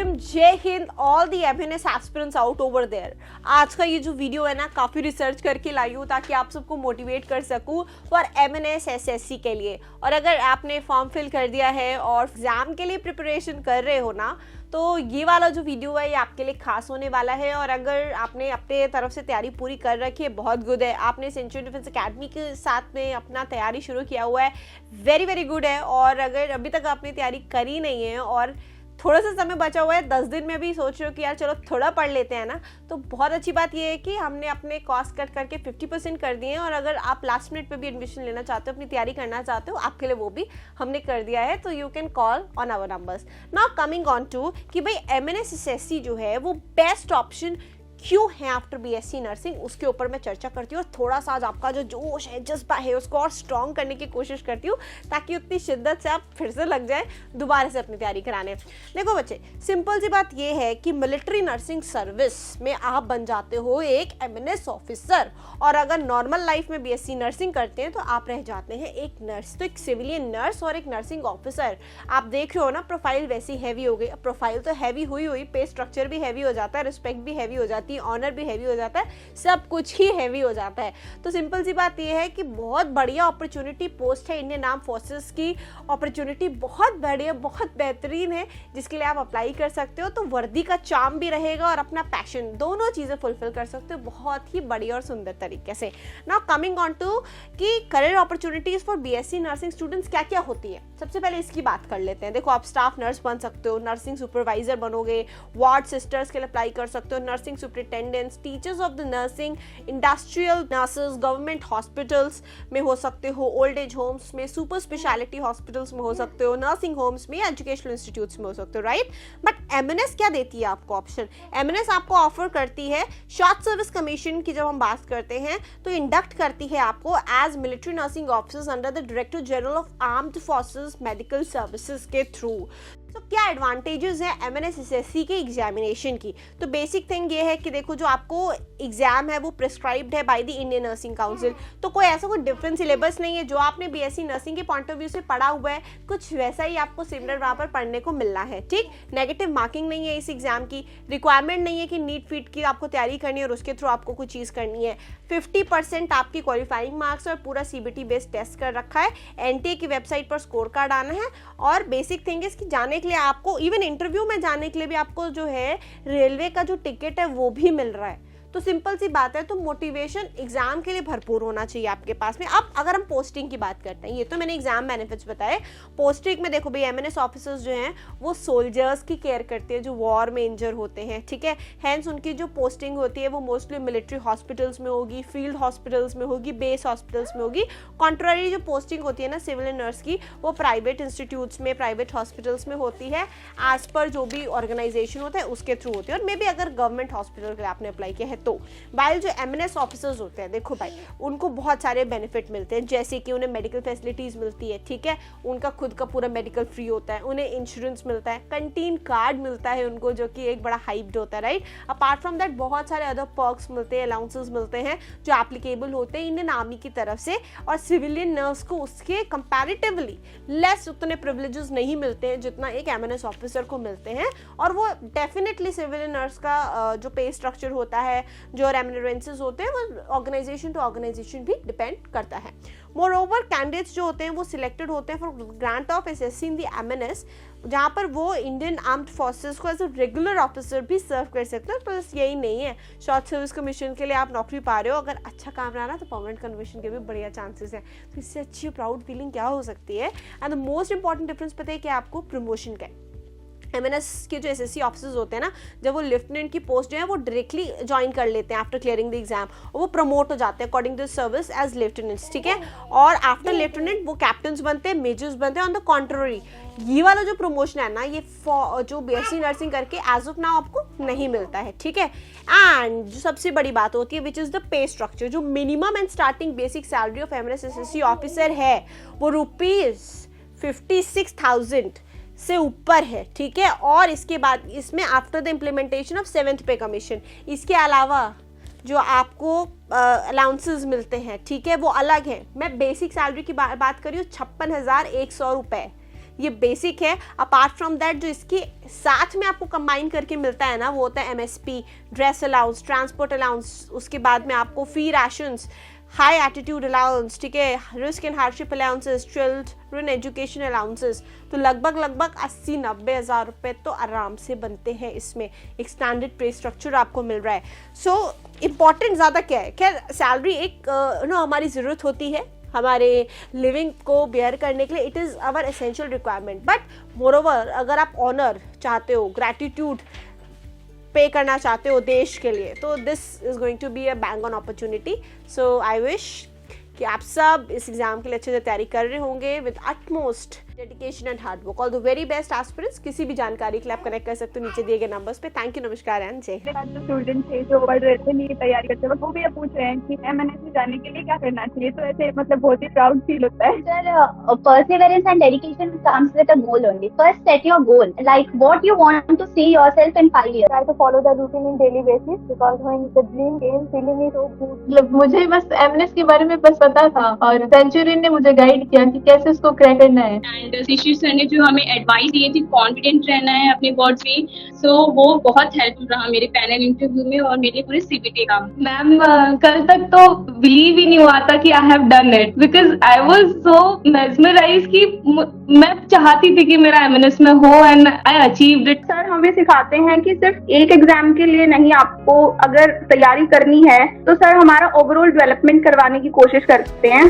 वालेकुम, जय हिंद all the MNS aspirants out over there. आज का ये जो वीडियो है ना, काफ़ी रिसर्च करके लाई हूँ ताकि आप सबको मोटिवेट कर सकूँ फॉर एमएनएस एसएससी के लिए। और अगर आपने फॉर्म फिल कर दिया है और एग्ज़ाम के लिए प्रिपरेशन कर रहे हो ना, तो ये वाला जो वीडियो है ये आपके लिए खास होने वाला है। और अगर आपने अपने तरफ से तैयारी पूरी कर रखी है, बहुत गुड है। आपने सेंचुरी डिफेंस एकेडमी के साथ में अपना तैयारी शुरू किया हुआ है, वेरी वेरी गुड है। और अगर अभी तक आपने तैयारी करी नहीं है और थोड़ा सा समय बचा हुआ है, 10 दिन में भी सोच रहे हो कि यार चलो थोड़ा पढ़ लेते हैं ना, तो बहुत अच्छी बात ये है कि हमने अपने कॉस्ट कट करके 50% कर दिए हैं। और अगर आप लास्ट मिनट पे भी एडमिशन लेना चाहते हो, अपनी तैयारी करना चाहते हो, आपके लिए वो भी हमने कर दिया है। तो you can call on our numbers. Now coming on to कि भाई एमएनएस एसएससी जो है वो बेस्ट ऑप्शन क्यों है आफ्टर बीएससी नर्सिंग, उसके ऊपर मैं चर्चा करती हूँ। और थोड़ा सा आज आपका जो जोश है, जज्बा है, उसको और स्ट्रॉन्ग करने की कोशिश करती हूँ ताकि उतनी शिद्दत से आप फिर से लग जाए दोबारा से अपनी तैयारी कराने। देखो बच्चे, सिंपल सी बात ये है कि मिलिट्री नर्सिंग सर्विस में आप बन जाते हो एक एमएनएस ऑफिसर। और अगर नॉर्मल लाइफ में बीएससी नर्सिंग करते हैं तो आप रह जाते हैं एक नर्स। तो एक सिविलियन नर्स और एक नर्सिंग ऑफिसर, आप देख रहे हो ना, प्रोफाइल वैसी हैवी हो गई। अब प्रोफाइल तो हैवी हुई पे स्ट्रक्चर भी हैवी हो जाता है, रिस्पेक्ट भी हैवी हो जाती है, ऑनर भी हैवी हो जाता है, सब कुछ ही हैवी हो जाता है। तो सिंपल सी बात यह है कि बहुत बढ़िया अपॉर्चुनिटी पोस्ट है इंडियन आर्म फोर्सेस की। अपॉर्चुनिटी बहुत बढ़िया, बहुत बेहतरीन है, जिसके लिए आप अप्लाई कर सकते हो। तो वर्दी का चार्म भी रहेगा और अपना पैशन, दोनों चीजें फुलफिल कर सकते हो बहुत ही बढ़िया और सुंदर तरीके से। नाउ कमिंग ऑन टू कि career opportunities for BSc nursing students क्या क्या होती है, सबसे पहले इसकी बात कर लेते हैं। देखो, आप स्टाफ नर्स बन सकते हो, नर्सिंग सुपरवाइजर बनोगे, वार्ड सिस्टर्स के लिए अप्लाई कर सकते हो, nursing superintendents, teachers of the nursing, industrial nurses, government hospitals में हो सकते हो, ओल्ड एज होम्स में, सुपर स्पेशलिटी हॉस्पिटल्स में हो सकते हो, नर्सिंग होम्स में, एजुकेशनल इंस्टीट्यूट्स में हो सकते हो, राइट। बट एमएनएस क्या देती है आपको ऑप्शन? एमएनएस आपको ऑफर करती है शॉर्ट सर्विस कमीशन की। जब हम बात करते हैं तो इंडक्ट करती है आपको as military nursing officers under the director general of armed forces medical services के थ्रू। तो क्या एडवांटेजेस है एमएनएस एसएससी के एग्जामिनेशन की? तो बेसिक थिंग ये है कि देखो, जो आपको एग्जाम है वो प्रिस्क्राइब्ड है by the Indian nursing council. तो कोई ऐसा कोई डिफरेंट सिलेबस नहीं है। जो आपने बीएससी नर्सिंग के पॉइंट ऑफ व्यू से पढ़ा हुआ है, कुछ वैसा ही आपको सिमिलर वहाँ पर पढ़ने को मिलना है, ठीक। नेगेटिव मार्किंग नहीं है इस एग्जाम की, रिक्वायरमेंट नहीं है कि नीट फीट की आपको तैयारी करनी है और उसके थ्रू आपको कुछ चीज़ करनी है। 50% आपकी क्वालिफाइंग मार्क्स और पूरा सीबीटी बेस्ड टेस्ट कर रखा है। एनटीए की वेबसाइट पर स्कोर कार्ड आना है। और बेसिक थिंग इसकी जाने के लिए आपको, इवन इंटरव्यू में जाने के लिए भी आपको जो है रेलवे का जो टिकट है वो भी मिल रहा है। तो सिंपल सी बात है, तो मोटिवेशन एग्जाम के लिए भरपूर होना चाहिए आपके पास में। अब अगर हम पोस्टिंग की बात करते हैं, ये तो मैंने एग्जाम बेनिफिट्स बताए। पोस्टिंग में देखो भाई, एमएनएस ऑफिसर्स जो हैं वो सोल्जर्स की केयर करते हैं जो वॉर में इंजर होते हैं, ठीक है। हैंस उनकी जो पोस्टिंग होती है वो मोस्टली मिलिट्री हॉस्पिटल्स में होगी, फील्ड हॉस्पिटल्स में होगी, बेस हॉस्पिटल्स में होगी। कॉन्ट्ररी जो पोस्टिंग होती है ना सिविलियन नर्स की, वो प्राइवेट इंस्टीट्यूट्स में, प्राइवेट हॉस्पिटल्स में होती है, एज पर जो भी ऑर्गेनाइजेशन होता है उसके थ्रू होती है। और मे बी अगर गवर्नमेंट हॉस्पिटल के लिए आपने अप्लाई किया है तो बाइल जो एमएनएस ऑफिसर्स होते हैं, देखो भाई, उनको बहुत सारे बेनिफिट मिलते हैं, जैसे कि उन्हें मेडिकल फैसिलिटीज मिलती है, ठीक है। उनका खुद का पूरा मेडिकल फ्री होता है, उन्हें इंश्योरेंस मिलता है, कंटीन कार्ड मिलता है उनको, जो कि एक बड़ा हाइप्ड होता है, राइट। अपार्ट फ्रॉम दैट बहुत सारे अदर पर्क्स मिलते हैं, अलाउंसेस मिलते हैं जो एप्लीकेबल होते हैं इंडियन आर्मी की तरफ से। और सिविलियन नर्स को उसके कंपैरेटिवली लेस उतने प्रिविलेजेस नहीं मिलते हैं जितना एक एमएनएस ऑफिसर को मिलते हैं। और वो डेफिनेटली सिविलियन नर्स का जो पे स्ट्रक्चर होता है, जो रेम्यूनरेंसेस होते हैं, वो ऑर्गेनाइजेशन टू ऑर्गेनाइजेशन भी डिपेंड करता है। मोरओवर कैंडिडेट्स जो होते हैं वो सिलेक्टेड होते हैं for grant of assessee in the MNS, जहाँ पर वो इंडियन आर्म्ड फोर्सेस को एज अ रेगुलर ऑफिसर भी सर्व कर सकते हैं। तो बस यही नहीं है, शॉर्ट सर्विस कमीशन के लिए आप नौकरी पा रहे हो, अगर अच्छा काम रहा ना तो परमानेंट कन्वर्शन के भी बढ़िया चांसेस हैं। तो इससे अच्छी प्राउड फीलिंग क्या हो सकती है। And the most important difference पता है कि आपको प्रमोशन का है। एमएनएस के जो एसएससी ऑफिसर्स होते हैं ना, जब वो लेफ्टिनेंट की पोस्ट जो है वो डायरेक्टली ज्वाइन कर लेते हैं आफ्टर क्लियरिंग द एग्जाम, और वो प्रमोट हो जाते हैं according to service as lieutenants, ठीक है। और आफ्टर लेफ्टिनेंट वो कैप्टन्स बनते हैं, मेजर्स बनते हैं। ऑन द कॉन्ट्ररी, ये वाला जो प्रमोशन है ना, ये जो बीएससी नर्सिंग करके एज ऑफ नाउ आपको नहीं मिलता है, ठीक है। एंड जो सबसे बड़ी बात होती है which is the pay structure, जो minimum and starting basic salary of MNS SSC officer है वो ₹56,000 से ऊपर है, ठीक है। और इसके बाद इसमें after the implementation of 7th पे कमीशन, इसके अलावा जो आपको अलाउंसेस मिलते हैं, ठीक है, वो अलग है। मैं बेसिक सैलरी की बात कर रही हूँ, 56,100 रुपए, ये बेसिक है। अपार्ट फ्रॉम दैट जो इसके साथ में आपको कंबाइन करके मिलता है ना, वो होता है MSP, dress allowance, transport allowance, उसके बाद में आपको फी राशंस, हाई एटीट्यूड अलाउंस, ठीक है, risk and hardship allowances, children education allowances. तो लगभग 80-90 हज़ार रुपये तो आराम से बनते हैं इसमें। एक स्टैंडर्ड पे स्ट्रक्चर आपको मिल रहा है। सो इम्पॉर्टेंट ज़्यादा क्या है, खैर सैलरी एक हमारी ज़रूरत होती है हमारे लिविंग को बेयर करने के लिए, it is our essential requirement. But moreover अगर आप ऑनर चाहते हो, ग्रैटिट्यूड पे करना चाहते हो देश के लिए, तो this is going to be a bang on opportunity. So I wish कि आप सब इस एग्जाम के लिए अच्छे से तैयारी कर रहे होंगे with utmost dedication and hard work. All the very best aspirants. किसी भी जानकारी के लिए आप कनेक्ट कर सकते हो नीचे दिए गए नंबर्स पे। थैंक यू, नमस्कार एंड जय हिंद। स्टूडेंट थे जो पढ़ रहे थे, नीट तैयारी करते वक्त, वो भी ये पूछ रहे हैं कि MNS में जाने के लिए क्या करना चाहिए। तो ऐसे मतलब बहुत ही प्राउड फील होता है। Sir, perseverance and dedication comes with a goal only. First, set your goal. Like what you want to see yourself in 5 years. Try to follow the routine in daily basis because when the dream came, feeling is so good. मुझे बस MNS के बारे में बस पता था और Centurion ने मुझे गाइड किया कि कैसे उसको क्रैक करना है। एंड शिशिर सर ने जो हमें एडवाइस दी थी कॉन्फिडेंट रहना है अपने वर्ड्स में, सो वो बहुत हेल्पफुल रहा मेरे पैनल इंटरव्यू में और मेरे पूरे CBT का। मैम कल तक तो बिलीव ही नहीं हुआ था कि I have done it because I was so mesmerised कि मैं चाहती थी कि मेरा MNS में हो and I achieved it. Sir हमें सिखाते हैं कि सिर्फ एक एग्जाम के लिए नहीं, आपको अगर तैयारी करनी है तो सर हमारा ओवरऑल डेवलपमेंट करवाने की कोशिश करते हैं।